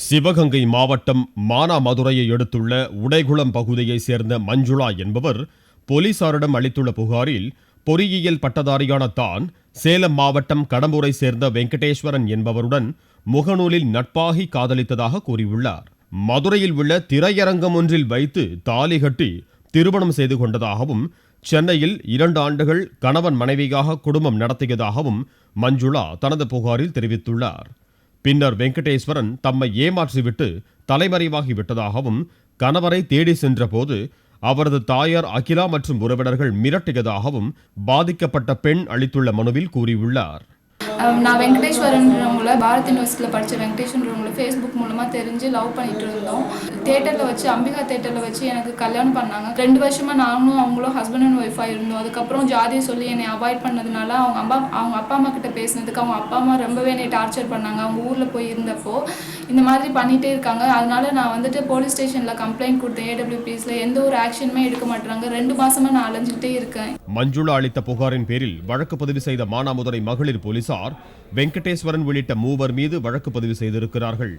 சிவகங்கை மாவட்டம் மானாமதுரையை அடுத்துள்ள உடைகுளம் பகுதியைச் சேர்ந்த மஞ்சுளா என்பவர் போலீசாரிடம் அளித்துள்ள புகாரில் பொறியியல் பட்டதாரியான தான் சேலம் மாவட்டம் கடம்பூரை சேர்ந்த வெங்கடேஸ்வரன் என்பவருடன் முகநூலில் நட்பாகி காதலித்ததாக கூறியுள்ளார். மதுரையில் உள்ள திரையரங்கம் ஒன்றில் வைத்து தாலி கட்டி திருமணம் செய்து கொண்டதாகவும் சென்னையில் 2 ஆண்டுகள் கணவன் மனைவியாக குடும்பம் நடத்தியதாகவும் மஞ்சுளா தனது புகாரில் தெரிவித்துள்ளார். பின்னர் வெங்கடேஸ்வரன் தம்மை ஏமாற்றிவிட்டு தலைமறைவாகிவிட்டதாகவும் கணவரை தேடி சென்றபோது அவரது தாயார் அகிலா மற்றும் உறவினர்கள் மிரட்டியதாகவும் பாதிக்கப்பட்ட பெண் அளித்துள்ள மனுவில் கூறியுள்ளார். நான் வெங்கடேஸ்வரன்றவங்கள பாரத் யூனிவர்சிட்டியில் படித்த வெங்கடேஸ்வரன்றவங்கள ஃபேஸ்புக் மூலமாக தெரிஞ்சு லவ் பண்ணிட்டு இருந்தோம். தேட்டரில் வச்சு அம்பிகா தேட்டரில் வச்சு எனக்கு கல்யாணம் பண்ணாங்க. 2 வருஷமாக நானும் அவங்களும் ஹஸ்பண்ட் அண்ட் ஒய்ஃபாக இருந்தோம். அதுக்கப்புறம் ஜாதியை சொல்லி என்னை அவாய்ட் பண்ணதுனால அவங்க அப்பா அம்மா கிட்ட பேசினதுக்கு அவங்க அப்பா அம்மா ரொம்பவே என்னை டார்ச்சர் பண்ணாங்க. அவங்க ஊரில் போய் இருந்தப்போ இந்த மாதிரி பண்ணிகிட்டே இருக்காங்க. அதனால நான் வந்துட்டு போலீஸ் ஸ்டேஷனில் கம்ப்ளைண்ட் கொடுத்தேன். AWPSல எந்த ஒரு ஆக்ஷனுமே எடுக்க மாட்டாங்க. 2 மாசமாக நான் அலைஞ்சிக்கிட்டே இருக்கேன். மஞ்சுளா அளித்த புகாரின் பேரில் வழக்கு பதிவு செய்த மானாமதுரை மகளிர் போலீசார் வெங்கடேஸ்வரன் உள்ளிட்ட 3 மீது வழக்கு பதிவு செய்திருக்கிறார்கள்.